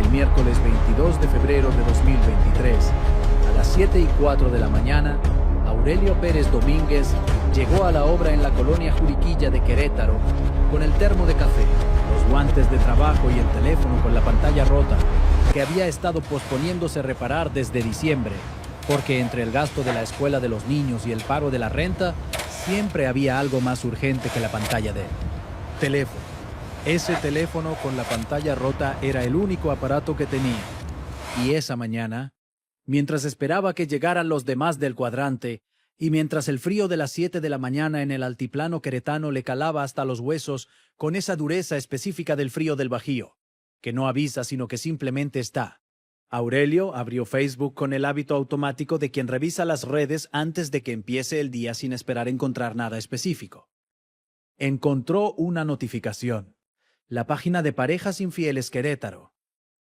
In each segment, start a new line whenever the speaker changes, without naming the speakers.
del miércoles 22 de febrero de 2023, a las 7:04 de la mañana, Aurelio Pérez Domínguez llegó a la obra en la colonia Juriquilla de Querétaro con el termo de café, los guantes de trabajo y el teléfono con la pantalla rota que había estado posponiéndose reparar desde diciembre, porque entre el gasto de la escuela de los niños y el pago de la renta, siempre había algo más urgente que la pantalla del teléfono. Ese teléfono con la pantalla rota era el único aparato que tenía. Y esa mañana, mientras esperaba que llegaran los demás del cuadrante, y mientras el frío de las 7 de la mañana en el altiplano queretano le calaba hasta los huesos con esa dureza específica del frío del Bajío, que no avisa sino que simplemente está, Aurelio abrió Facebook con el hábito automático de quien revisa las redes antes de que empiece el día sin esperar encontrar nada específico. Encontró una notificación. La página de Parejas Infieles Querétaro.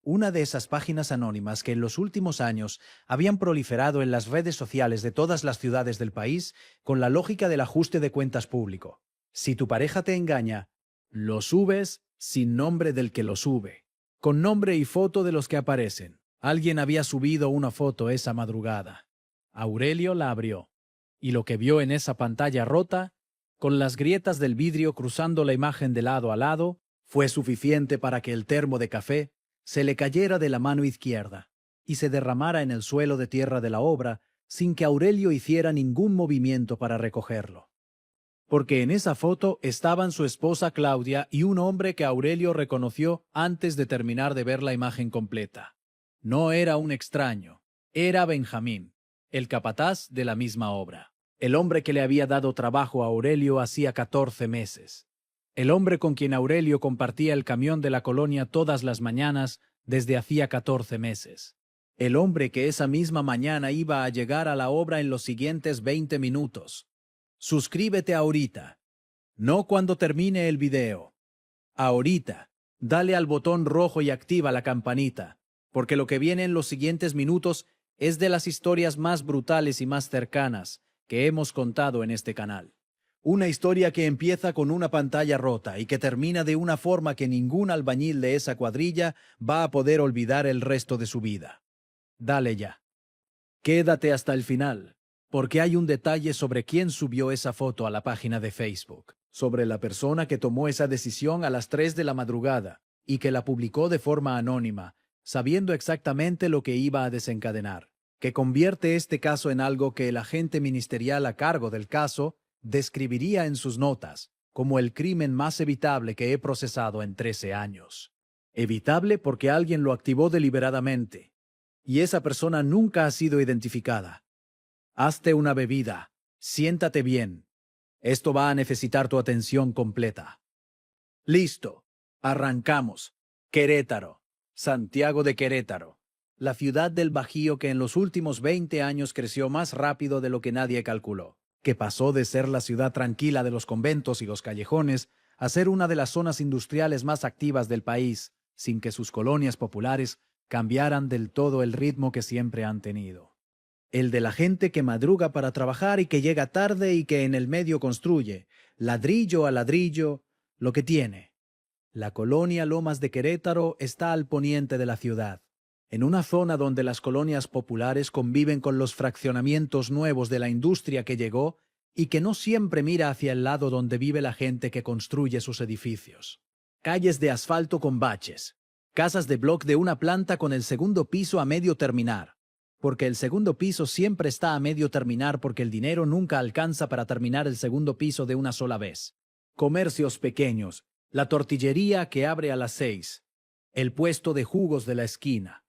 Una de esas páginas anónimas que en los últimos años habían proliferado en las redes sociales de todas las ciudades del país con la lógica del ajuste de cuentas público. Si tu pareja te engaña, lo subes sin nombre del que lo sube, con nombre y foto de los que aparecen. Alguien había subido una foto esa madrugada. Aurelio la abrió, y lo que vio en esa pantalla rota, con las grietas del vidrio cruzando la imagen de lado a lado, fue suficiente para que el termo de café se le cayera de la mano izquierda y se derramara en el suelo de tierra de la obra sin que Aurelio hiciera ningún movimiento para recogerlo. Porque en esa foto estaban su esposa Claudia y un hombre que Aurelio reconoció antes de terminar de ver la imagen completa. No era un extraño, era Benjamín, el capataz de la misma obra. El hombre que le había dado trabajo a Aurelio hacía 14 meses. El hombre con quien Aurelio compartía el camión de la colonia todas las mañanas desde hacía 14 meses. El hombre que esa misma mañana iba a llegar a la obra en los siguientes 20 minutos. Suscríbete ahorita. No cuando termine el video. Ahorita. Dale al botón rojo y activa la campanita, porque lo que viene en los siguientes minutos es de las historias más brutales y más cercanas que hemos contado en este canal. Una historia que empieza con una pantalla rota y que termina de una forma que ningún albañil de esa cuadrilla va a poder olvidar el resto de su vida. Dale ya. Quédate hasta el final, porque hay un detalle sobre quién subió esa foto a la página de Facebook, sobre la persona que tomó esa decisión a las 3 de la madrugada y que la publicó de forma anónima, sabiendo exactamente lo que iba a desencadenar, que convierte este caso en algo que el agente ministerial a cargo del caso describiría en sus notas como el crimen más evitable que he procesado en 13 años. Evitable porque alguien lo activó deliberadamente, y esa persona nunca ha sido identificada. Hazte una bebida, siéntate bien. Esto va a necesitar tu atención completa. Listo, arrancamos. Querétaro, Santiago de Querétaro, la ciudad del Bajío que en los últimos 20 años creció más rápido de lo que nadie calculó, que pasó de ser la ciudad tranquila de los conventos y los callejones a ser una de las zonas industriales más activas del país, sin que sus colonias populares cambiaran del todo el ritmo que siempre han tenido. El de la gente que madruga para trabajar y que llega tarde y que en el medio construye, ladrillo a ladrillo, lo que tiene. La colonia Lomas de Querétaro está al poniente de la ciudad, en una zona donde las colonias populares conviven con los fraccionamientos nuevos de la industria que llegó y que no siempre mira hacia el lado donde vive la gente que construye sus edificios. Calles de asfalto con baches, casas de bloc de una planta con el segundo piso a medio terminar, porque el segundo piso siempre está a medio terminar porque el dinero nunca alcanza para terminar el segundo piso de una sola vez. Comercios pequeños, la tortillería que abre a las 6, el puesto de jugos de la esquina.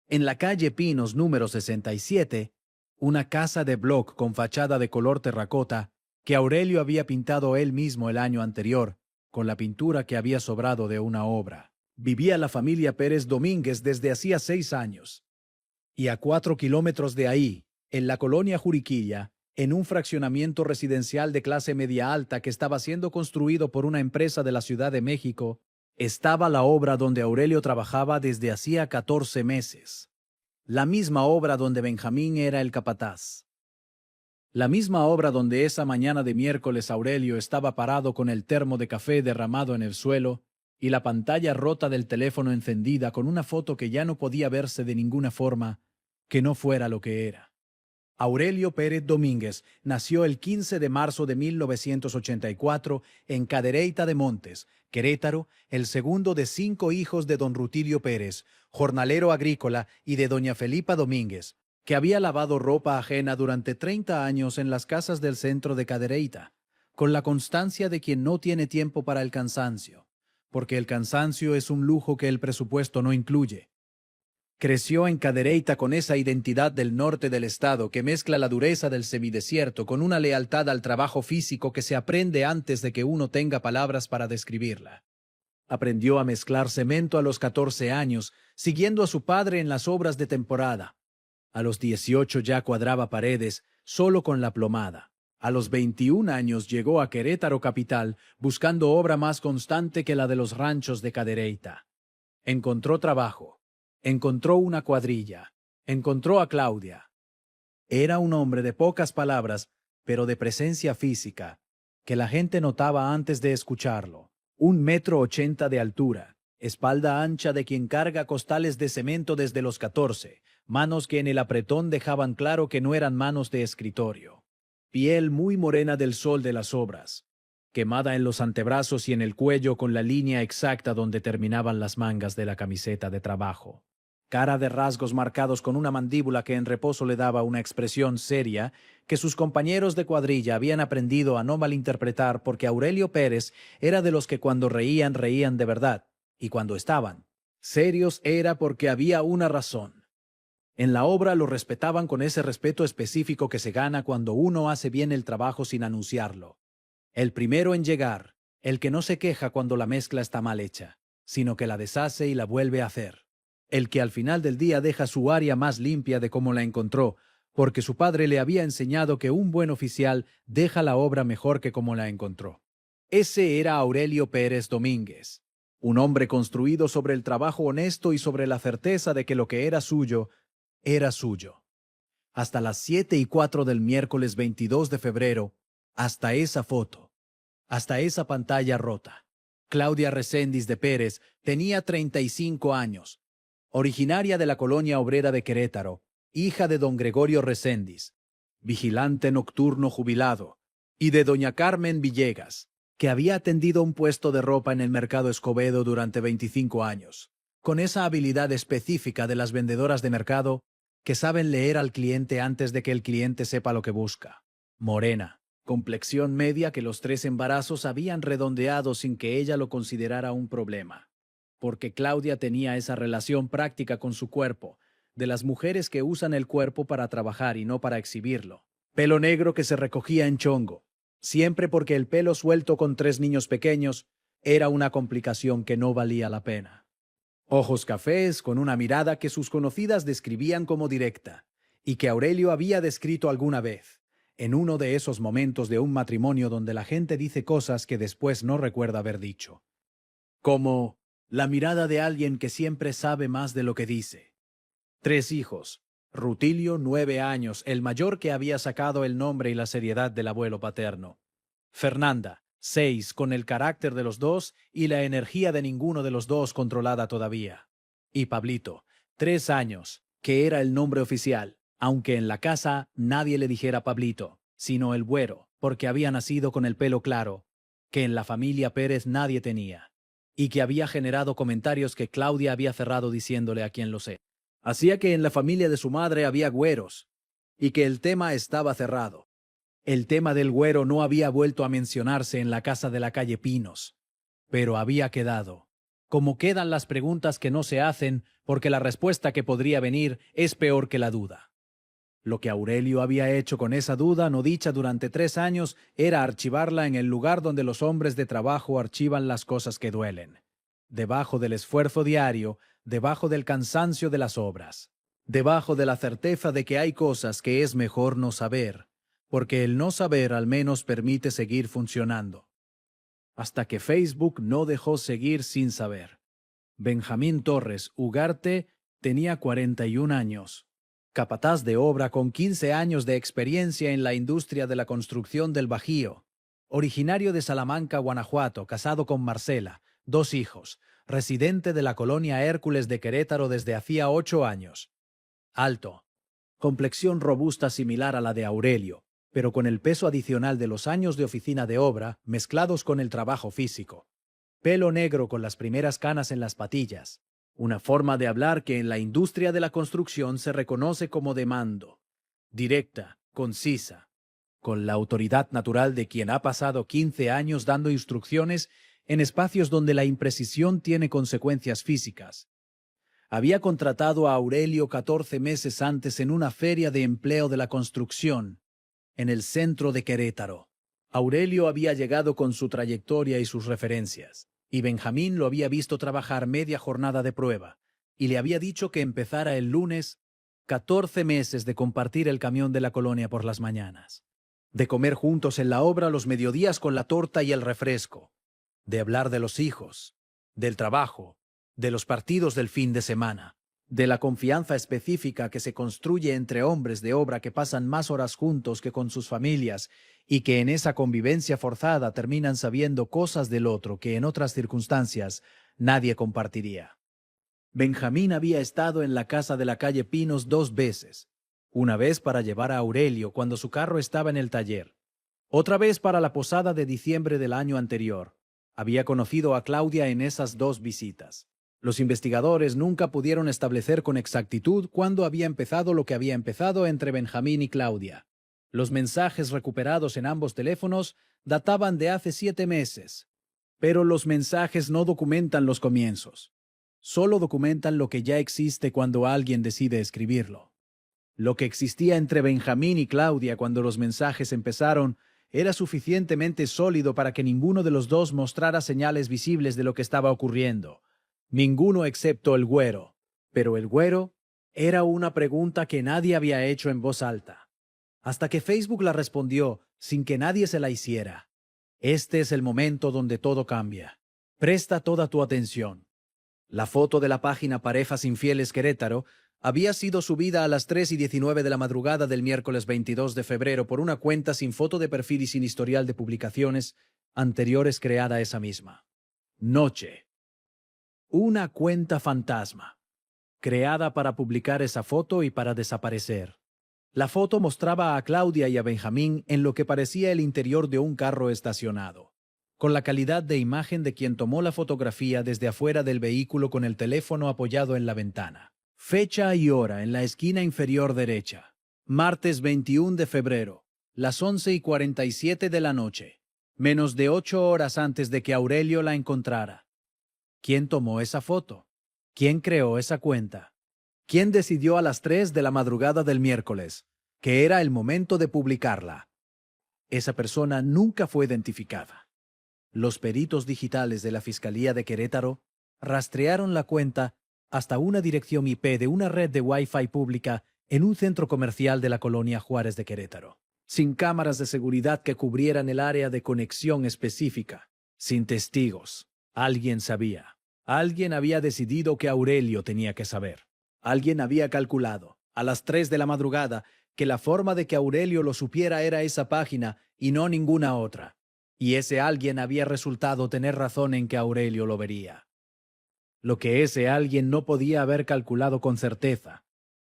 En la calle Pinos número 67, una casa de bloc con fachada de color terracota que Aurelio había pintado él mismo el año anterior, con la pintura que había sobrado de una obra. Vivía la familia Pérez Domínguez desde hacía 6 años. Y a 4 kilómetros de ahí, en la colonia Juriquilla, en un fraccionamiento residencial de clase media alta que estaba siendo construido por una empresa de la Ciudad de México, estaba la obra donde Aurelio trabajaba desde hacía 14 meses. La misma obra donde Benjamín era el capataz. La misma obra donde esa mañana de miércoles Aurelio estaba parado con el termo de café derramado en el suelo y la pantalla rota del teléfono encendida con una foto que ya no podía verse de ninguna forma que no fuera lo que era. Aurelio Pérez Domínguez nació el 15 de marzo de 1984 en Cadereyta de Montes, Querétaro, el segundo de 5 hijos de don Rutilio Pérez, jornalero agrícola, y de doña Felipa Domínguez, que había lavado ropa ajena durante 30 años en las casas del centro de Cadereyta, con la constancia de quien no tiene tiempo para el cansancio, porque el cansancio es un lujo que el presupuesto no incluye. Creció en Cadereyta con esa identidad del norte del estado que mezcla la dureza del semidesierto con una lealtad al trabajo físico que se aprende antes de que uno tenga palabras para describirla. Aprendió a mezclar cemento a los 14 años, siguiendo a su padre en las obras de temporada. A los 18 ya cuadraba paredes, solo con la plomada. A los 21 años llegó a Querétaro capital, buscando obra más constante que la de los ranchos de Cadereyta. Encontró trabajo. Encontró una cuadrilla. Encontró a Claudia. Era un hombre de pocas palabras, pero de presencia física, que la gente notaba antes de escucharlo. 1,80 m de altura, espalda ancha de quien carga costales de cemento desde los 14, manos que en el apretón dejaban claro que no eran manos de escritorio. Piel muy morena del sol de las obras, quemada en los antebrazos y en el cuello con la línea exacta donde terminaban las mangas de la camiseta de trabajo. Cara de rasgos marcados con una mandíbula que en reposo le daba una expresión seria que sus compañeros de cuadrilla habían aprendido a no malinterpretar porque Aurelio Pérez era de los que cuando reían, reían de verdad, y cuando estaban serios era porque había una razón. En la obra lo respetaban con ese respeto específico que se gana cuando uno hace bien el trabajo sin anunciarlo. El primero en llegar, el que no se queja cuando la mezcla está mal hecha, sino que la deshace y la vuelve a hacer. El que al final del día deja su área más limpia de como la encontró, porque su padre le había enseñado que un buen oficial deja la obra mejor que como la encontró. Ese era Aurelio Pérez Domínguez, un hombre construido sobre el trabajo honesto y sobre la certeza de que lo que era suyo, era suyo. Hasta las 7:04 del miércoles 22 de febrero, hasta esa foto, hasta esa pantalla rota. Claudia Reséndiz de Pérez tenía 35 años, originaria de la colonia obrera de Querétaro, hija de don Gregorio Reséndiz, vigilante nocturno jubilado, y de doña Carmen Villegas, que había atendido un puesto de ropa en el mercado Escobedo durante 25 años, con esa habilidad específica de las vendedoras de mercado que saben leer al cliente antes de que el cliente sepa lo que busca. Morena, complexión media que los 3 embarazos habían redondeado sin que ella lo considerara un problema. Porque Claudia tenía esa relación práctica con su cuerpo, de las mujeres que usan el cuerpo para trabajar y no para exhibirlo. Pelo negro que se recogía en chongo, siempre porque el pelo suelto con 3 niños pequeños era una complicación que no valía la pena. Ojos cafés con una mirada que sus conocidas describían como directa, y que Aurelio había descrito alguna vez, en uno de esos momentos de un matrimonio donde la gente dice cosas que después no recuerda haber dicho. Como la mirada de alguien que siempre sabe más de lo que dice. 3 hijos. Rutilio, 9 años, el mayor que había sacado el nombre y la seriedad del abuelo paterno. Fernanda, 6, con el carácter de los dos y la energía de ninguno de los dos controlada todavía. Y Pablito, 3 años, que era el nombre oficial, aunque en la casa nadie le dijera Pablito, sino el güero, porque había nacido con el pelo claro, que en la familia Pérez nadie tenía, y que había generado comentarios que Claudia había cerrado diciéndole a quien lo sé. Hacía que en la familia de su madre había güeros, y que el tema estaba cerrado. El tema del güero no había vuelto a mencionarse en la casa de la calle Pinos, pero había quedado. Como quedan las preguntas que no se hacen porque la respuesta que podría venir es peor que la duda. Lo que Aurelio había hecho con esa duda no dicha durante 3 años era archivarla en el lugar donde los hombres de trabajo archivan las cosas que duelen. Debajo del esfuerzo diario, debajo del cansancio de las obras, debajo de la certeza de que hay cosas que es mejor no saber, porque el no saber al menos permite seguir funcionando. Hasta que Facebook no dejó seguir sin saber. Benjamín Torres Ugarte tenía 41 años. Capataz de obra con 15 años de experiencia en la industria de la construcción del Bajío, originario de Salamanca, Guanajuato, casado con Marcela, 2 hijos, residente de la colonia Hércules de Querétaro desde hacía 8 años. Alto. Complexión robusta similar a la de Aurelio, pero con el peso adicional de los años de oficina de obra mezclados con el trabajo físico. Pelo negro con las primeras canas en las patillas. Una forma de hablar que en la industria de la construcción se reconoce como de mando. Directa, concisa, con la autoridad natural de quien ha pasado 15 años dando instrucciones en espacios donde la imprecisión tiene consecuencias físicas. Había contratado a Aurelio 14 meses antes en una feria de empleo de la construcción, en el centro de Querétaro. Aurelio había llegado con su trayectoria y sus referencias, y Benjamín lo había visto trabajar media jornada de prueba, y le había dicho que empezara el lunes. 14 meses de compartir el camión de la colonia por las mañanas, de comer juntos en la obra los mediodías con la torta y el refresco, de hablar de los hijos, del trabajo, de los partidos del fin de semana, de la confianza específica que se construye entre hombres de obra que pasan más horas juntos que con sus familias y que en esa convivencia forzada terminan sabiendo cosas del otro que en otras circunstancias nadie compartiría. Benjamín había estado en la casa de la calle Pinos 2 veces, una vez para llevar a Aurelio cuando su carro estaba en el taller, otra vez para la posada de diciembre del año anterior. Había conocido a Claudia en esas 2 visitas. Los investigadores nunca pudieron establecer con exactitud cuándo había empezado lo que había empezado entre Benjamín y Claudia. Los mensajes recuperados en ambos teléfonos databan de hace 7 meses, pero los mensajes no documentan los comienzos. Solo documentan lo que ya existe cuando alguien decide escribirlo. Lo que existía entre Benjamín y Claudia cuando los mensajes empezaron era suficientemente sólido para que ninguno de los dos mostrara señales visibles de lo que estaba ocurriendo. Ninguno excepto el güero. Pero el güero era una pregunta que nadie había hecho en voz alta. Hasta que Facebook la respondió sin que nadie se la hiciera. Este es el momento donde todo cambia. Presta toda tu atención. La foto de la página Parejas Infieles Querétaro había sido subida a las 3:19 de la madrugada del miércoles 22 de febrero por una cuenta sin foto de perfil y sin historial de publicaciones anteriores creada esa misma noche. Una cuenta fantasma, creada para publicar esa foto y para desaparecer. La foto mostraba a Claudia y a Benjamín en lo que parecía el interior de un carro estacionado, con la calidad de imagen de quien tomó la fotografía desde afuera del vehículo con el teléfono apoyado en la ventana. Fecha y hora en la esquina inferior derecha. Martes 21 de febrero, las 11:47 de la noche, menos de 8 horas antes de que Aurelio la encontrara. ¿Quién tomó esa foto? ¿Quién creó esa cuenta? ¿Quién decidió a las 3 de la madrugada del miércoles que era el momento de publicarla? Esa persona nunca fue identificada. Los peritos digitales de la Fiscalía de Querétaro rastrearon la cuenta hasta una dirección IP de una red de Wi-Fi pública en un centro comercial de la colonia Juárez de Querétaro, sin cámaras de seguridad que cubrieran el área de conexión específica, sin testigos. Alguien sabía. Alguien había decidido que Aurelio tenía que saber. Alguien había calculado, a las 3 de la madrugada, que la forma de que Aurelio lo supiera era esa página y no ninguna otra. Y ese alguien había resultado tener razón en que Aurelio lo vería. Lo que ese alguien no podía haber calculado con certeza,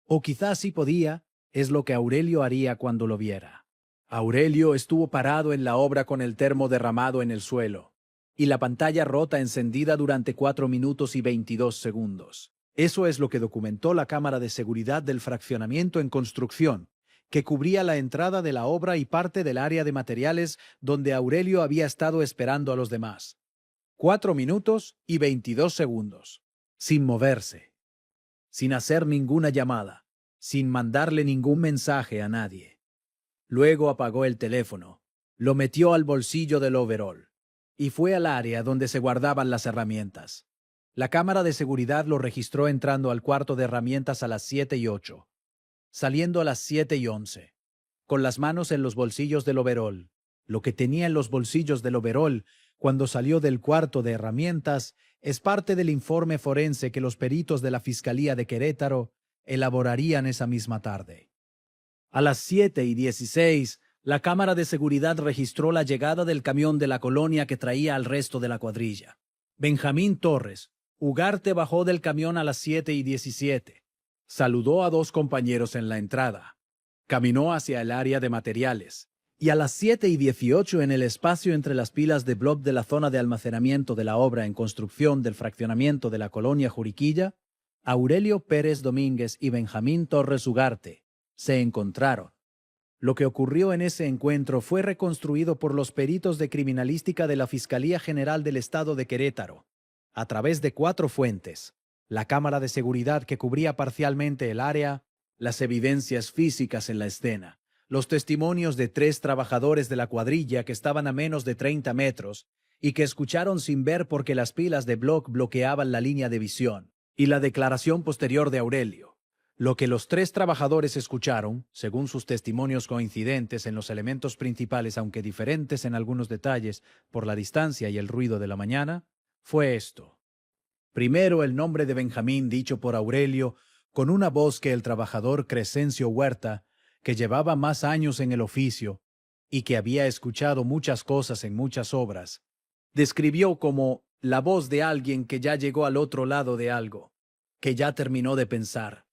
o quizás sí podía, es lo que Aurelio haría cuando lo viera. Aurelio estuvo parado en la obra con el termo derramado en el suelo y la pantalla rota encendida durante 4 minutos y 22 segundos. Eso es lo que documentó la cámara de seguridad del fraccionamiento en construcción, que cubría la entrada de la obra y parte del área de materiales donde Aurelio había estado esperando a los demás. 4 minutos y 22 segundos, sin moverse, sin hacer ninguna llamada, sin mandarle ningún mensaje a nadie. Luego apagó el teléfono, lo metió al bolsillo del overol y fue al área donde se guardaban las herramientas. La cámara de seguridad lo registró entrando al cuarto de herramientas a las 7:08, saliendo a las 7:11, con las manos en los bolsillos del overol. Lo que tenía en los bolsillos del overol cuando salió del cuarto de herramientas es parte del informe forense que los peritos de la Fiscalía de Querétaro elaborarían esa misma tarde. A las 7:16, la cámara de seguridad registró la llegada del camión de la colonia que traía al resto de la cuadrilla. Benjamín Torres Ugarte bajó del camión a las 7:17. Saludó a dos compañeros en la entrada. Caminó hacia el área de materiales. Y a las 7:18, en el espacio entre las pilas de bloc de la zona de almacenamiento de la obra en construcción del fraccionamiento de la colonia Juriquilla, Aurelio Pérez Domínguez y Benjamín Torres Ugarte se encontraron. Lo que ocurrió en ese encuentro fue reconstruido por los peritos de criminalística de la Fiscalía General del Estado de Querétaro, a través de 4 fuentes: la cámara de seguridad que cubría parcialmente el área, las evidencias físicas en la escena, los testimonios de 3 trabajadores de la cuadrilla que estaban a menos de 30 metros y que escucharon sin ver porque las pilas de bloc bloqueaban la línea de visión, y la declaración posterior de Aurelio. Lo que los 3 trabajadores escucharon, según sus testimonios coincidentes en los elementos principales aunque diferentes en algunos detalles por la distancia y el ruido de la mañana, fue esto. Primero, el nombre de Benjamín dicho por Aurelio con una voz que el trabajador Crescencio Huerta, que llevaba más años en el oficio y que había escuchado muchas cosas en muchas obras, describió como la voz de alguien que ya llegó al otro lado de algo, que ya terminó de pensar.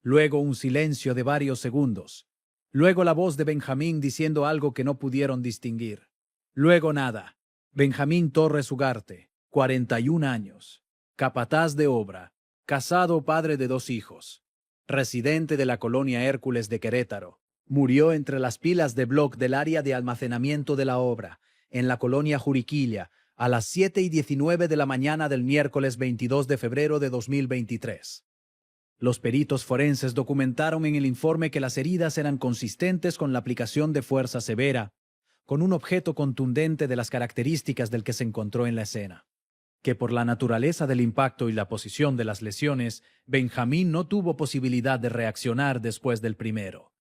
Luego un silencio de varios segundos. Luego la voz de Benjamín diciendo algo que no pudieron distinguir. Luego nada. Benjamín Torres Ugarte, 41 años, capataz de obra, casado, padre de 2 hijos, residente de la colonia Hércules de Querétaro. Murió entre las pilas de bloc del área de almacenamiento de la obra, en la colonia Juriquilla, a las 7:19 de la mañana del miércoles 22 de febrero de 2023. Los peritos forenses documentaron en el informe que las heridas eran consistentes con la aplicación de fuerza severa, con un objeto contundente de las características del que se encontró en la escena. Que por la naturaleza del impacto y la posición de las lesiones, Benjamín no tuvo posibilidad de reaccionar después del primero.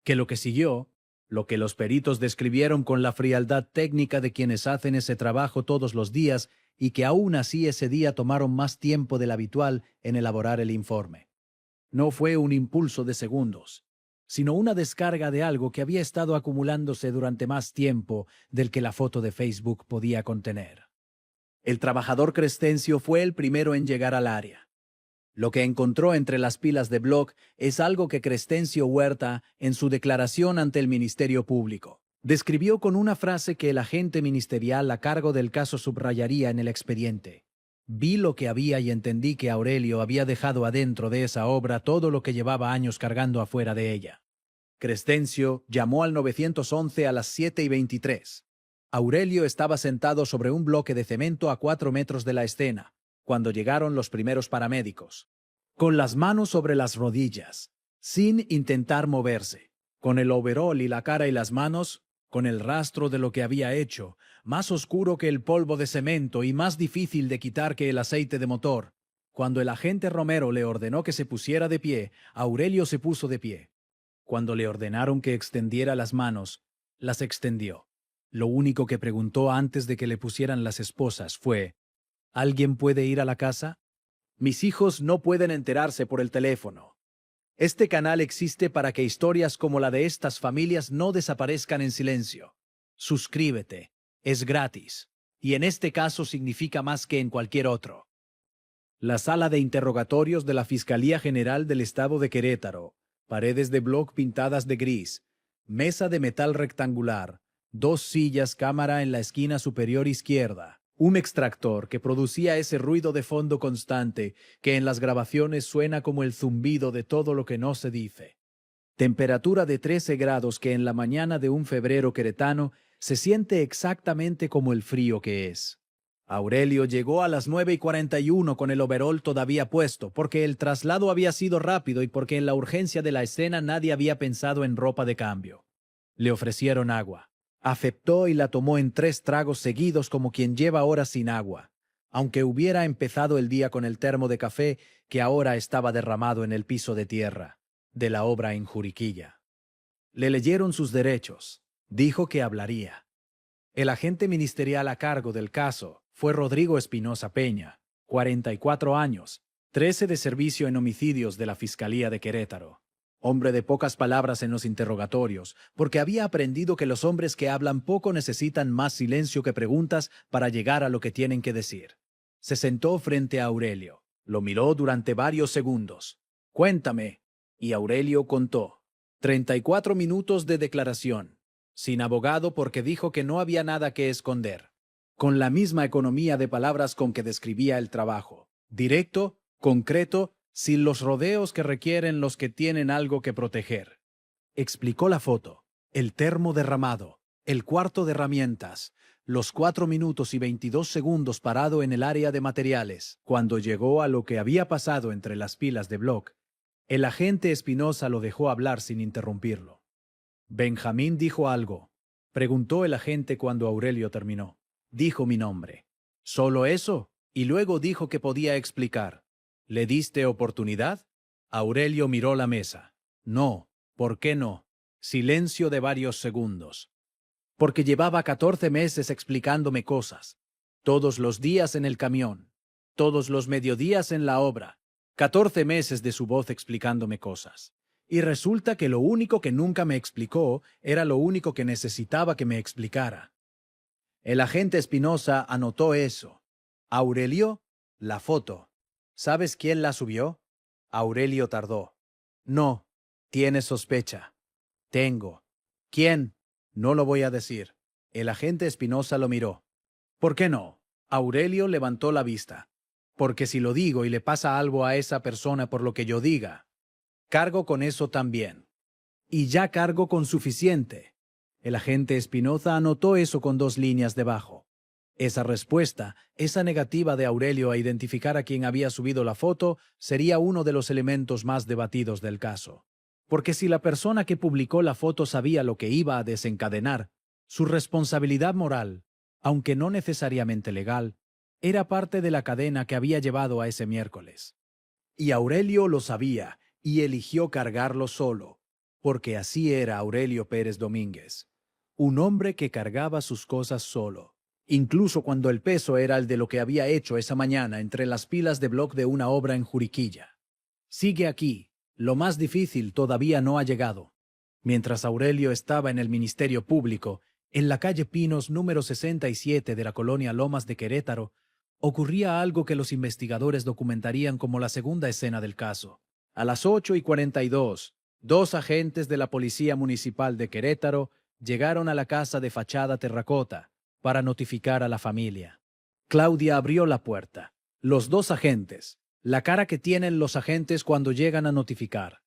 Que lo que siguió, lo que los peritos describieron con la frialdad técnica de quienes hacen ese trabajo todos los días y que aún así ese día tomaron más tiempo del habitual en elaborar el informe. No fue un impulso de segundos, sino una descarga de algo que había estado acumulándose durante más tiempo del que la foto de Facebook podía contener. El trabajador Crescencio fue el primero en llegar al área. Lo que encontró entre las pilas de bloc es algo que Crescencio Huerta, en su declaración ante el Ministerio Público, describió con una frase que el agente ministerial a cargo del caso subrayaría en el expediente. Vi lo que había y entendí que Aurelio había dejado adentro de esa obra todo lo que llevaba años cargando afuera de ella. Crescencio llamó al 911 a las 7:23. Aurelio estaba sentado sobre un bloque de cemento a 4 metros de la escena, cuando llegaron los primeros paramédicos, con las manos sobre las rodillas, sin intentar moverse, con el overol y la cara y las manos, con el rastro de lo que había hecho, más oscuro que el polvo de cemento y más difícil de quitar que el aceite de motor. Cuando el agente Romero le ordenó que se pusiera de pie, Aurelio se puso de pie. Cuando le ordenaron que extendiera las manos, las extendió. Lo único que preguntó antes de que le pusieran las esposas fue: ¿alguien puede ir a la casa? Mis hijos no pueden enterarse por el teléfono. Este canal existe para que historias como la de estas familias no desaparezcan en silencio. Suscríbete. Es gratis. Y en este caso significa más que en cualquier otro. La sala de interrogatorios de la Fiscalía General del Estado de Querétaro. Paredes de bloc pintadas de gris. Mesa de metal rectangular. 2 sillas, cámara en la esquina superior izquierda. Un extractor que producía ese ruido de fondo constante que en las grabaciones suena como el zumbido de todo lo que no se dice. Temperatura de 13 grados que en la mañana de un febrero queretano se siente exactamente como el frío que es. Aurelio llegó a las 9:41 con el overol todavía puesto, porque el traslado había sido rápido y porque en la urgencia de la escena nadie había pensado en ropa de cambio. Le ofrecieron agua. Aceptó y la tomó en 3 tragos seguidos como quien lleva horas sin agua, aunque hubiera empezado el día con el termo de café que ahora estaba derramado en el piso de tierra de la obra en Juriquilla. Le leyeron sus derechos. Dijo que hablaría. El agente ministerial a cargo del caso fue Rodrigo Espinosa Peña, 44 años, 13 de servicio en homicidios de la Fiscalía de Querétaro. Hombre de pocas palabras en los interrogatorios, porque había aprendido que los hombres que hablan poco necesitan más silencio que preguntas para llegar a lo que tienen que decir. Se sentó frente a Aurelio. Lo miró durante varios segundos. «Cuéntame». Y Aurelio contó. 34 minutos de declaración. Sin abogado porque dijo que no había nada que esconder. Con la misma economía de palabras con que describía el trabajo. Directo, concreto, sin los rodeos que requieren los que tienen algo que proteger. Explicó la foto, el termo derramado, el cuarto de herramientas, los 4 minutos y 22 segundos parado en el área de materiales. Cuando llegó a lo que había pasado entre las pilas de Block, el agente Espinosa lo dejó hablar sin interrumpirlo. «Benjamín dijo algo», preguntó el agente cuando Aurelio terminó. «Dijo mi nombre». «¿Solo eso?» Y luego dijo que podía explicar. «¿Le diste oportunidad?» Aurelio miró la mesa. «No, ¿por qué no?» Silencio de varios segundos. «Porque llevaba 14 meses explicándome cosas. Todos los días en el camión. Todos los mediodías en la obra. 14 meses de su voz explicándome cosas. Y resulta que lo único que nunca me explicó era lo único que necesitaba que me explicara». El agente Espinosa anotó eso. «Aurelio, la foto. ¿Sabes quién la subió?» Aurelio tardó. «No, tienes sospecha». «Tengo». «¿Quién?» «No lo voy a decir». El agente Espinosa lo miró. «¿Por qué no?» Aurelio levantó la vista. «Porque si lo digo y le pasa algo a esa persona por lo que yo diga, cargo con eso también». «Y ya cargo con suficiente». El agente Espinosa anotó eso con 2 líneas debajo. Esa respuesta, esa negativa de Aurelio a identificar a quien había subido la foto, sería uno de los elementos más debatidos del caso. Porque si la persona que publicó la foto sabía lo que iba a desencadenar, su responsabilidad moral, aunque no necesariamente legal, era parte de la cadena que había llevado a ese miércoles. Y Aurelio lo sabía y eligió cargarlo solo, porque así era Aurelio Pérez Domínguez, un hombre que cargaba sus cosas solo, incluso cuando el peso era el de lo que había hecho esa mañana entre las pilas de Block de una obra en Juriquilla. Sigue aquí. Lo más difícil todavía no ha llegado. Mientras Aurelio estaba en el Ministerio Público, en la calle Pinos número 67 de la colonia Lomas de Querétaro, ocurría algo que los investigadores documentarían como la segunda escena del caso. A las 8:42, 2 agentes de la Policía Municipal de Querétaro llegaron a la casa de fachada terracota para notificar a la familia. Claudia abrió la puerta. Los 2 agentes. La cara que tienen los agentes cuando llegan a notificar.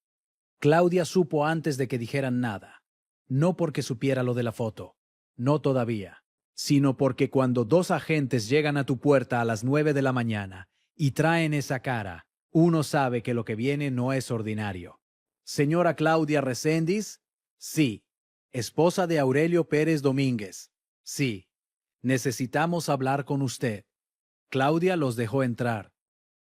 Claudia supo antes de que dijeran nada. No porque supiera lo de la foto. No todavía. Sino porque cuando 2 agentes llegan a tu puerta a las 9 de la mañana y traen esa cara, uno sabe que lo que viene no es ordinario. «¿Señora Claudia Reséndiz?» «Sí». «¿Esposa de Aurelio Pérez Domínguez?» «Sí». «Necesitamos hablar con usted». Claudia los dejó entrar.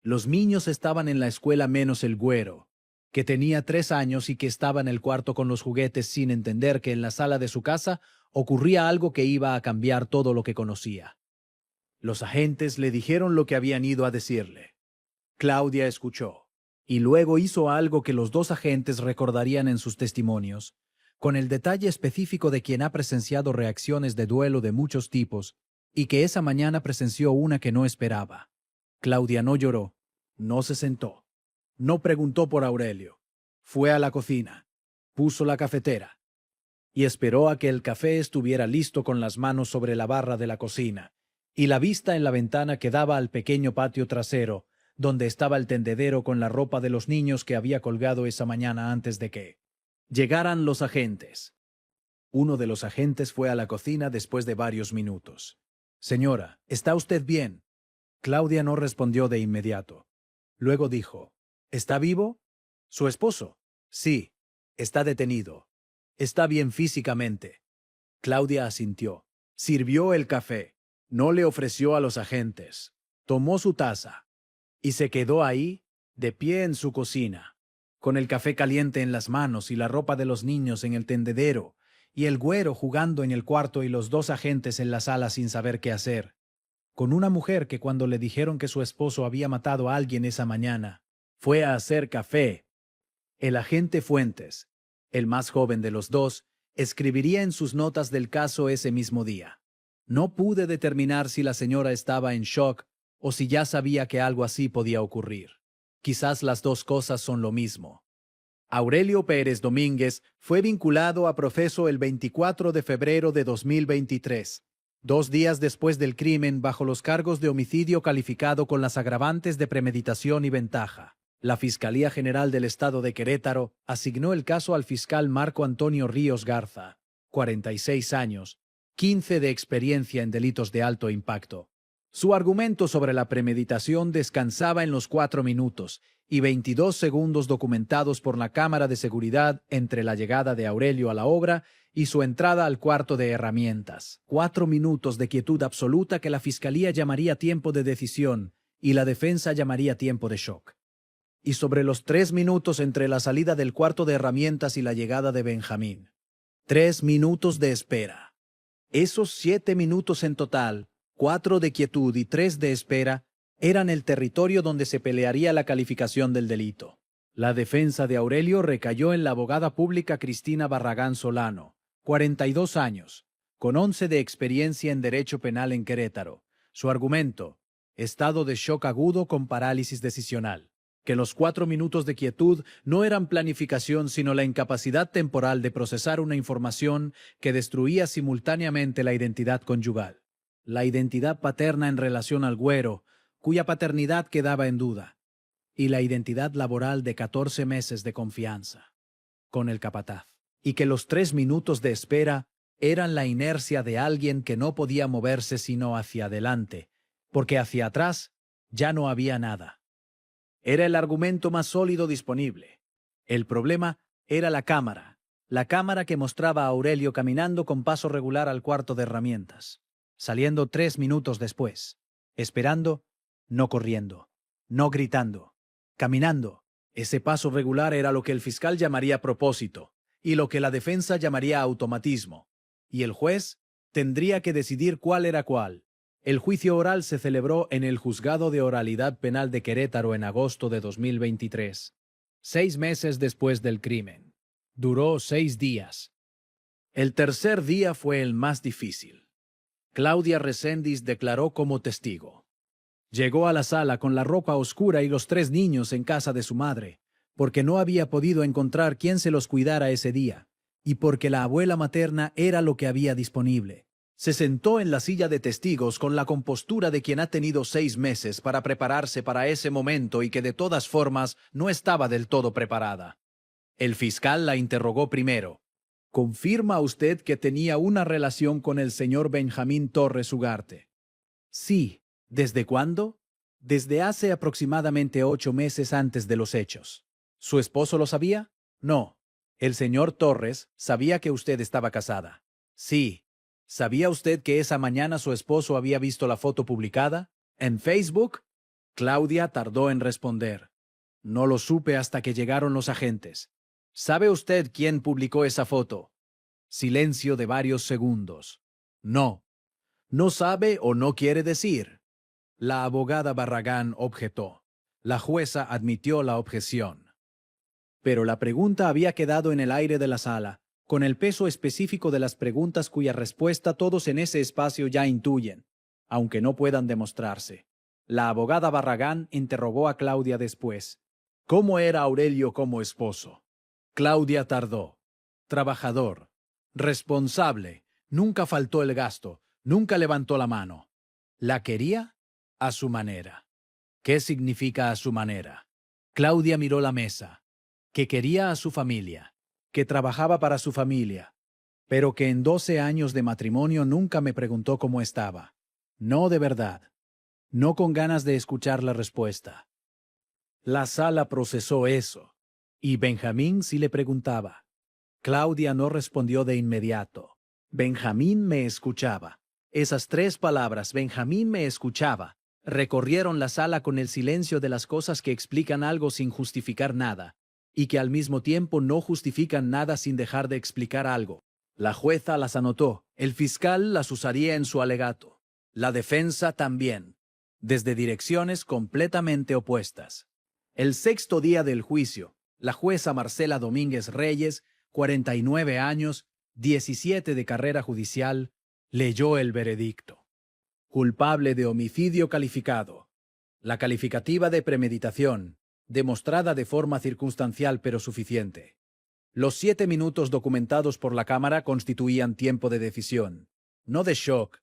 Los niños estaban en la escuela menos el güero, que tenía 3 años y que estaba en el cuarto con los juguetes sin entender que en la sala de su casa ocurría algo que iba a cambiar todo lo que conocía. Los agentes le dijeron lo que habían ido a decirle. Claudia escuchó, y luego hizo algo que los 2 agentes recordarían en sus testimonios, con el detalle específico de quien ha presenciado reacciones de duelo de muchos tipos y que esa mañana presenció una que no esperaba. Claudia no lloró, no se sentó, no preguntó por Aurelio. Fue a la cocina, puso la cafetera y esperó a que el café estuviera listo con las manos sobre la barra de la cocina y la vista en la ventana que daba al pequeño patio trasero, donde estaba el tendedero con la ropa de los niños que había colgado esa mañana antes de que llegaran los agentes. Uno de los agentes fue a la cocina después de varios minutos. «Señora, ¿está usted bien?» Claudia no respondió de inmediato. Luego dijo, «¿Está vivo?» «¿Su esposo?» «Sí, está detenido. Está bien físicamente». Claudia asintió. Sirvió el café. No le ofreció a los agentes. Tomó su taza y se quedó ahí, de pie en su cocina, con el café caliente en las manos y la ropa de los niños en el tendedero, y el güero jugando en el cuarto y los 2 agentes en la sala sin saber qué hacer. Con una mujer que cuando le dijeron que su esposo había matado a alguien esa mañana, fue a hacer café. El agente Fuentes, el más joven de los 2, escribiría en sus notas del caso ese mismo día. «No pude determinar si la señora estaba en shock o si ya sabía que algo así podía ocurrir. Quizás las dos cosas son lo mismo. Aurelio Pérez Domínguez fue vinculado a proceso el 24 de febrero de 2023, 2 días después del crimen, bajo los cargos de homicidio calificado con las agravantes de premeditación y ventaja. La Fiscalía General del Estado de Querétaro asignó el caso al fiscal Marco Antonio Ríos Garza, 46 años, 15 de experiencia en delitos de alto impacto. Su argumento sobre la premeditación descansaba en los 4 minutos y 22 segundos documentados por la cámara de seguridad entre la llegada de Aurelio a la obra y su entrada al cuarto de herramientas. 4 minutos de quietud absoluta que la Fiscalía llamaría tiempo de decisión y la defensa llamaría tiempo de shock. Y sobre los 3 minutos entre la salida del cuarto de herramientas y la llegada de Benjamín. 3 minutos de espera. Esos 7 minutos en total, 4 de quietud y 3 de espera, eran el territorio donde se pelearía la calificación del delito. La defensa de Aurelio recayó en la abogada pública Cristina Barragán Solano, 42 años, con 11 de experiencia en derecho penal en Querétaro. Su argumento: estado de shock agudo con parálisis decisional. Que los 4 minutos de quietud no eran planificación sino la incapacidad temporal de procesar una información que destruía simultáneamente la identidad conyugal, la identidad paterna en relación al güero, cuya paternidad quedaba en duda, y la identidad laboral de 14 meses de confianza con el capataz, y que los 3 minutos de espera eran la inercia de alguien que no podía moverse sino hacia adelante, porque hacia atrás ya no había nada. Era el argumento más sólido disponible. El problema era la cámara que mostraba a Aurelio caminando con paso regular al cuarto de herramientas, saliendo 3 minutos después, esperando, no corriendo, no gritando, caminando. Ese paso regular era lo que el fiscal llamaría propósito y lo que la defensa llamaría automatismo, y el juez tendría que decidir cuál era cuál. El juicio oral se celebró en el Juzgado de Oralidad Penal de Querétaro en agosto de 2023, 6 meses después del crimen. Duró 6 días. El tercer día fue el más difícil. Claudia Reséndiz declaró como testigo. Llegó a la sala con la ropa oscura y los 3 niños en casa de su madre, porque no había podido encontrar quien se los cuidara ese día, y porque la abuela materna era lo que había disponible. Se sentó en la silla de testigos con la compostura de quien ha tenido 6 meses para prepararse para ese momento y que de todas formas no estaba del todo preparada. El fiscal la interrogó primero. ¿Confirma usted que tenía una relación con el señor Benjamín Torres Ugarte? Sí. ¿Desde cuándo? Desde hace aproximadamente 8 meses antes de los hechos. ¿Su esposo lo sabía? No. ¿El señor Torres sabía que usted estaba casada? Sí. ¿Sabía usted que esa mañana su esposo había visto la foto publicada en Facebook? Claudia tardó en responder. No lo supe hasta que llegaron los agentes. ¿Sabe usted quién publicó esa foto? Silencio de varios segundos. No. ¿No sabe o no quiere decir? La abogada Barragán objetó. La jueza admitió la objeción. Pero la pregunta había quedado en el aire de la sala, con el peso específico de las preguntas cuya respuesta todos en ese espacio ya intuyen, aunque no puedan demostrarse. La abogada Barragán interrogó a Claudia después. ¿Cómo era Aurelio como esposo? Claudia tardó. Trabajador. Responsable. Nunca faltó el gasto. Nunca levantó la mano. ¿La quería? A su manera. ¿Qué significa a su manera? Claudia miró la mesa. Que quería a su familia. Que trabajaba para su familia, pero que en 12 años de matrimonio nunca me preguntó cómo estaba. No de verdad. No con ganas de escuchar la respuesta. La sala procesó eso, y Benjamín sí le preguntaba. Claudia no respondió de inmediato. Benjamín me escuchaba. Esas 3 palabras, Benjamín me escuchaba, recorrieron la sala con el silencio de las cosas que explican algo sin justificar nada, y que al mismo tiempo no justifican nada sin dejar de explicar algo. La jueza las anotó, el fiscal las usaría en su alegato, la defensa también, desde direcciones completamente opuestas. El 6º día del juicio, la jueza Marcela Domínguez Reyes, 49 años, 17 de carrera judicial, leyó el veredicto. Culpable de homicidio calificado, La calificativa de premeditación, demostrada de forma circunstancial pero suficiente. Los 7 minutos documentados por la cámara constituían tiempo de decisión, no de shock,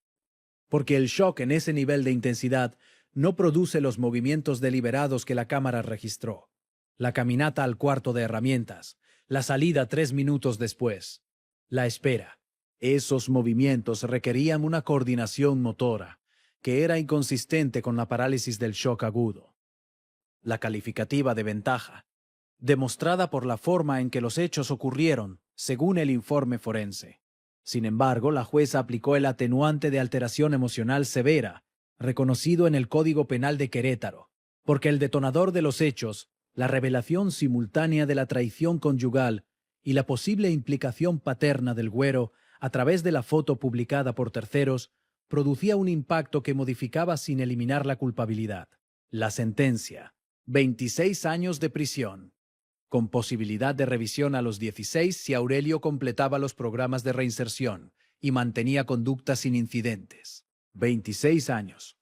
porque el shock en ese nivel de intensidad no produce los movimientos deliberados que la cámara registró. La caminata al cuarto de herramientas, la salida 3 minutos después, la espera. Esos movimientos requerían una coordinación motora, que era inconsistente con la parálisis del shock agudo. La calificativa de ventaja, demostrada por la forma en que los hechos ocurrieron, según el informe forense. Sin embargo, la jueza aplicó el atenuante de alteración emocional severa, reconocido en el Código Penal de Querétaro, porque el detonador de los hechos, la revelación simultánea de la traición conyugal y la posible implicación paterna del güero a través de la foto publicada por terceros, producía un impacto que modificaba sin eliminar la culpabilidad. La sentencia: 26 años de prisión, con posibilidad de revisión a los 16 si Aurelio completaba los programas de reinserción y mantenía conducta sin incidentes. 26 años.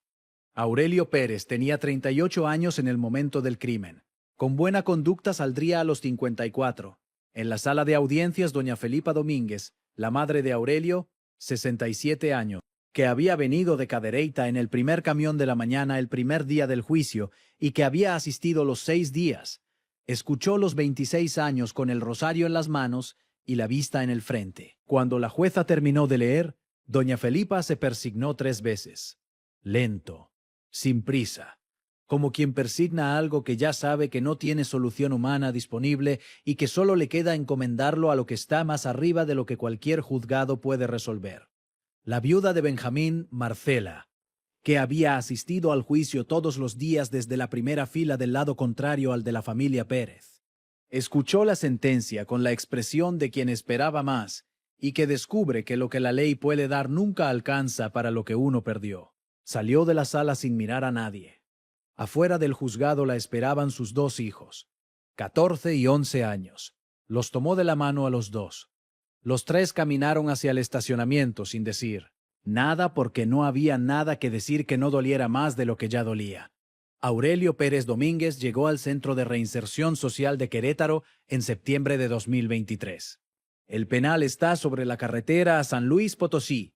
Aurelio Pérez tenía 38 años en el momento del crimen. Con buena conducta saldría a los 54. En la sala de audiencias, doña Felipa Domínguez, la madre de Aurelio, 67 años, que había venido de Cadereyta en el primer camión de la mañana el primer día del juicio y que había asistido los 6 días, escuchó los 26 años con el rosario en las manos y la vista en el frente. Cuando la jueza terminó de leer, doña Felipa se persignó 3 veces. Lento, sin prisa, como quien persigna algo que ya sabe que no tiene solución humana disponible y que solo le queda encomendarlo a lo que está más arriba de lo que cualquier juzgado puede resolver. La viuda de Benjamín, Marcela, que había asistido al juicio todos los días desde la primera fila del lado contrario al de la familia Pérez, escuchó la sentencia con la expresión de quien esperaba más y que descubre que lo que la ley puede dar nunca alcanza para lo que uno perdió. Salió de la sala sin mirar a nadie. Afuera del juzgado la esperaban sus 2 hijos, 14 y 11 años. Los tomó de la mano a los 2. Los 3 caminaron hacia el estacionamiento sin decir nada porque no había nada que decir que no doliera más de lo que ya dolía. Aurelio Pérez Domínguez llegó al Centro de Reinserción Social de Querétaro en septiembre de 2023. El penal está sobre la carretera a San Luis Potosí,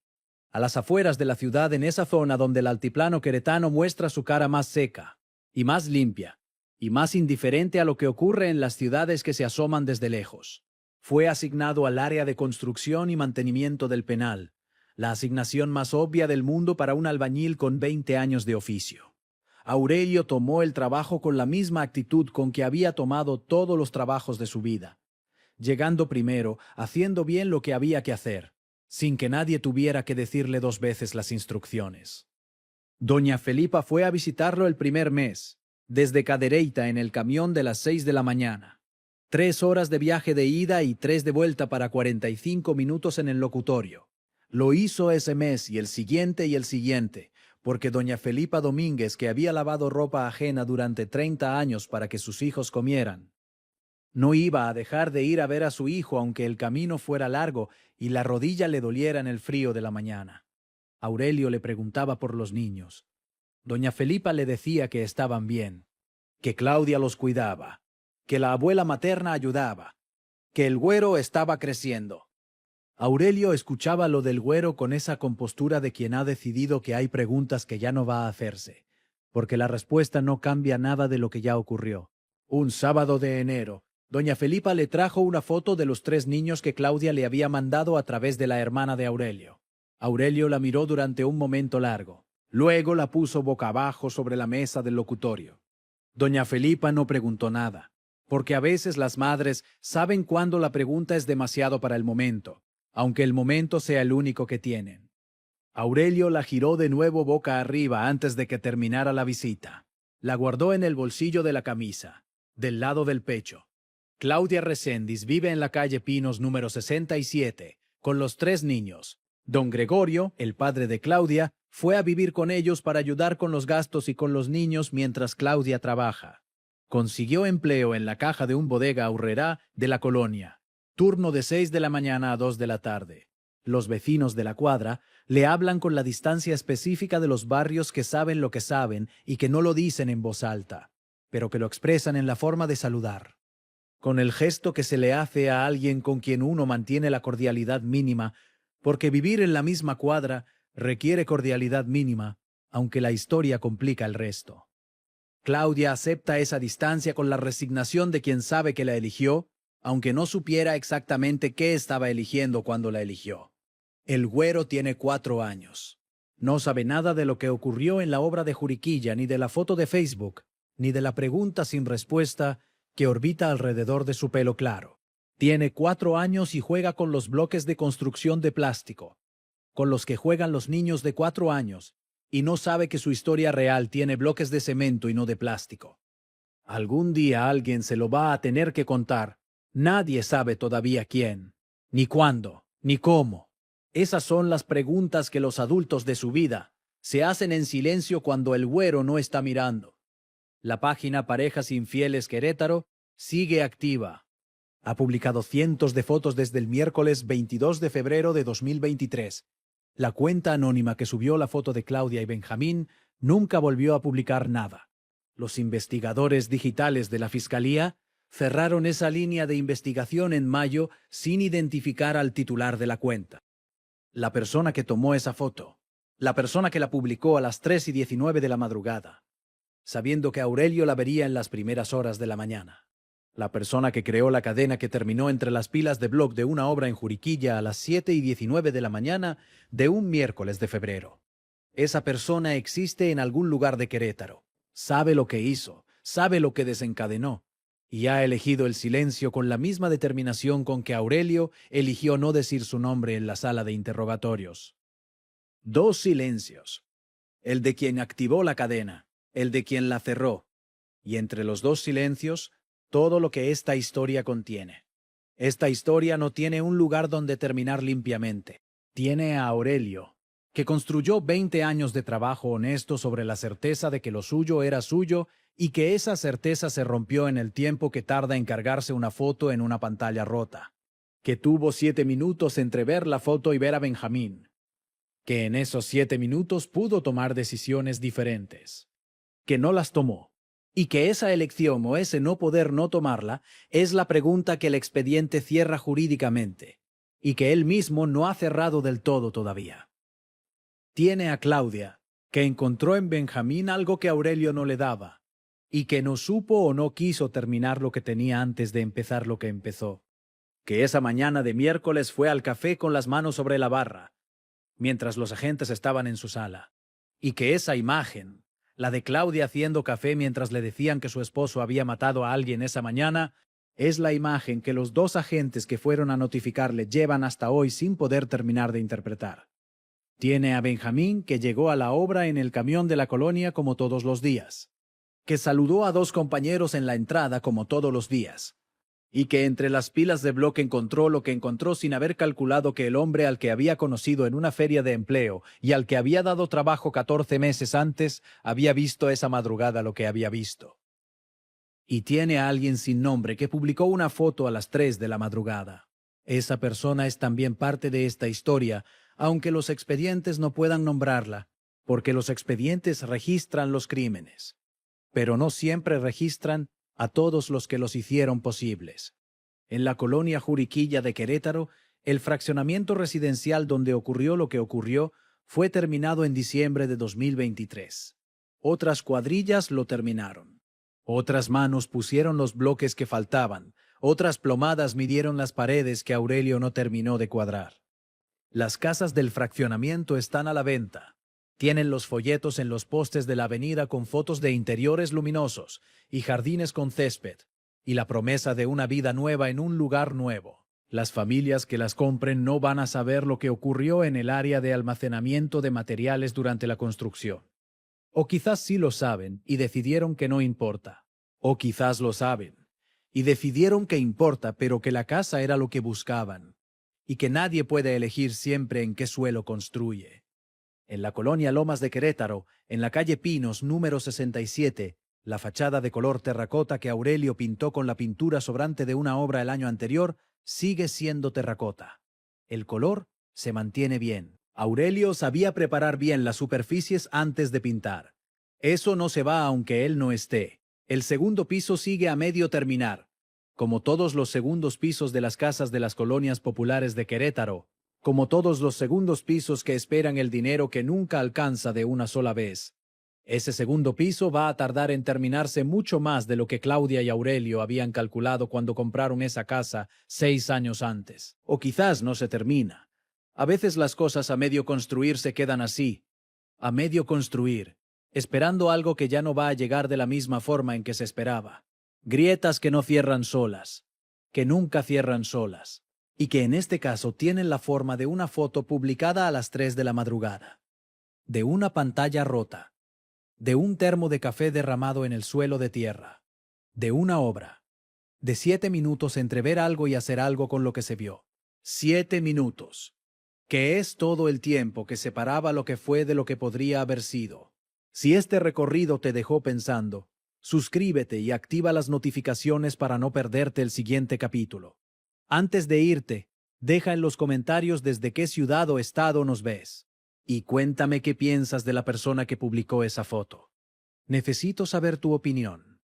a las afueras de la ciudad, en esa zona donde el altiplano queretano muestra su cara más seca, y más limpia, y más indiferente a lo que ocurre en las ciudades que se asoman desde lejos. Fue asignado al área de construcción y mantenimiento del penal, la asignación más obvia del mundo para un albañil con 20 años de oficio. Aurelio tomó el trabajo con la misma actitud con que había tomado todos los trabajos de su vida, llegando primero, haciendo bien lo que había que hacer, sin que nadie tuviera que decirle 2 veces las instrucciones. Doña Felipa fue a visitarlo el primer mes, desde Cadereyta en el camión de las 6 de la mañana. 3 horas de viaje de ida y 3 de vuelta para 45 minutos en el locutorio. Lo hizo ese mes y el siguiente, porque doña Felipa Domínguez, que había lavado ropa ajena durante 30 años para que sus hijos comieran, no iba a dejar de ir a ver a su hijo aunque el camino fuera largo y la rodilla le doliera en el frío de la mañana. Aurelio le preguntaba por los niños. Doña Felipa le decía que estaban bien, que Claudia los cuidaba, que la abuela materna ayudaba, que el güero estaba creciendo. Aurelio escuchaba lo del güero con esa compostura de quien ha decidido que hay preguntas que ya no va a hacerse, porque la respuesta no cambia nada de lo que ya ocurrió. Un sábado de enero, doña Felipa le trajo una foto de los 3 niños que Claudia le había mandado a través de la hermana de Aurelio. Aurelio la miró durante un momento largo. Luego la puso boca abajo sobre la mesa del locutorio. Doña Felipa no preguntó nada, porque a veces las madres saben cuándo la pregunta es demasiado para el momento, aunque el momento sea el único que tienen. Aurelio la giró de nuevo boca arriba antes de que terminara la visita. La guardó en el bolsillo de la camisa, del lado del pecho. Claudia Reséndiz vive en la calle Pinos número 67, con los 3 niños. Don Gregorio, el padre de Claudia, fue a vivir con ellos para ayudar con los gastos y con los niños mientras Claudia trabaja. Consiguió empleo en la caja de un bodega aurrerá de la colonia. Turno de 6 de la mañana a 2 de la tarde. Los vecinos de la cuadra le hablan con la distancia específica de los barrios que saben lo que saben y que no lo dicen en voz alta, pero que lo expresan en la forma de saludar, con el gesto que se le hace a alguien con quien uno mantiene la cordialidad mínima, porque vivir en la misma cuadra requiere cordialidad mínima, aunque la historia complica el resto. Claudia acepta esa distancia con la resignación de quien sabe que la eligió, aunque no supiera exactamente qué estaba eligiendo cuando la eligió. El güero tiene 4 años. No sabe nada de lo que ocurrió en la obra de Juriquilla, ni de la foto de Facebook, ni de la pregunta sin respuesta que orbita alrededor de su pelo claro. Tiene 4 años y juega con los bloques de construcción de plástico, con los que juegan los niños de 4 años, y no sabe que su historia real tiene bloques de cemento y no de plástico. Algún día alguien se lo va a tener que contar. Nadie sabe todavía quién, ni cuándo, ni cómo. Esas son las preguntas que los adultos de su vida se hacen en silencio cuando el güero no está mirando. La página Parejas Infieles Querétaro sigue activa. Ha publicado cientos de fotos desde el miércoles 22 de febrero de 2023. La cuenta anónima que subió la foto de Claudia y Benjamín nunca volvió a publicar nada. Los investigadores digitales de la Fiscalía cerraron esa línea de investigación en mayo sin identificar al titular de la cuenta. La persona que tomó esa foto, la persona que la publicó a las 3:19 de la madrugada, sabiendo que Aurelio la vería en las primeras horas de la mañana. La persona que creó la cadena que terminó entre las pilas de blog de una obra en Juriquilla a las 7:19 de la mañana de un miércoles de febrero. Esa persona existe en algún lugar de Querétaro. Sabe lo que hizo, sabe lo que desencadenó, y ha elegido el silencio con la misma determinación con que Aurelio eligió no decir su nombre en la sala de interrogatorios. 2 silencios. El de quien activó la cadena, el de quien la cerró, y entre los 2 silencios, todo lo que esta historia contiene. Esta historia no tiene un lugar donde terminar limpiamente. Tiene a Aurelio, que construyó 20 años de trabajo honesto sobre la certeza de que lo suyo era suyo y que esa certeza se rompió en el tiempo que tarda en cargarse una foto en una pantalla rota, que tuvo 7 minutos entre ver la foto y ver a Benjamín, que en esos 7 minutos pudo tomar decisiones diferentes, que no las tomó, y que esa elección o ese no poder no tomarla es la pregunta que el expediente cierra jurídicamente, y que él mismo no ha cerrado del todo todavía. Tiene a Claudia, que encontró en Benjamín algo que Aurelio no le daba, y que no supo o no quiso terminar lo que tenía antes de empezar lo que empezó. Que esa mañana de miércoles fue al café con las manos sobre la barra, mientras los agentes estaban en su sala. Y que esa imagen, la de Claudia haciendo café mientras le decían que su esposo había matado a alguien esa mañana, es la imagen que los 2 agentes que fueron a notificarle llevan hasta hoy sin poder terminar de interpretar. Tiene a Benjamín, que llegó a la obra en el camión de la colonia como todos los días, que saludó a 2 compañeros en la entrada como todos los días, y que entre las pilas de bloque encontró lo que encontró sin haber calculado que el hombre al que había conocido en una feria de empleo y al que había dado trabajo 14 meses antes había visto esa madrugada lo que había visto. Y tiene a alguien sin nombre que publicó una foto a las 3 de la madrugada. Esa persona es también parte de esta historia, aunque los expedientes no puedan nombrarla, porque los expedientes registran los crímenes, pero no siempre registran a todos los que los hicieron posibles. En la colonia Juriquilla de Querétaro, el fraccionamiento residencial donde ocurrió lo que ocurrió fue terminado en diciembre de 2023. Otras cuadrillas lo terminaron. Otras manos pusieron los bloques que faltaban. Otras plomadas midieron las paredes que Aurelio no terminó de cuadrar. Las casas del fraccionamiento están a la venta. Tienen los folletos en los postes de la avenida con fotos de interiores luminosos y jardines con césped, y la promesa de una vida nueva en un lugar nuevo. Las familias que las compren no van a saber lo que ocurrió en el área de almacenamiento de materiales durante la construcción. O quizás sí lo saben y decidieron que no importa. O quizás lo saben y decidieron que importa, pero que la casa era lo que buscaban, y que nadie puede elegir siempre en qué suelo construye. En la colonia Lomas de Querétaro, en la calle Pinos, número 67, la fachada de color terracota que Aurelio pintó con la pintura sobrante de una obra el año anterior sigue siendo terracota. El color Se mantiene bien. Aurelio sabía preparar bien las superficies antes de pintar. Eso no se va aunque él no esté. El segundo piso sigue a medio terminar. Como todos los segundos pisos de las casas de las colonias populares de Querétaro, como todos los segundos pisos que esperan el dinero que nunca alcanza de una sola vez. Ese segundo piso va a tardar en terminarse mucho más de lo que Claudia y Aurelio habían calculado cuando compraron esa casa 6 años antes. O quizás no se termina. A veces las cosas a medio construir se quedan así, a medio construir, esperando algo que ya no va a llegar de la misma forma en que se esperaba. Grietas que no cierran solas, que nunca cierran solas, y que en este caso tienen la forma de una foto publicada a las 3 de la madrugada, de una pantalla rota, de un termo de café derramado en el suelo de tierra, de una obra, de 7 minutos entre ver algo y hacer algo con lo que se vio. 7 minutos, que es todo el tiempo que separaba lo que fue de lo que podría haber sido. Si este recorrido te dejó pensando, suscríbete y activa las notificaciones para no perderte el siguiente capítulo. Antes de irte, deja en los comentarios desde qué ciudad o estado nos ves. Y cuéntame qué piensas de la persona que publicó esa foto. Necesito saber tu opinión.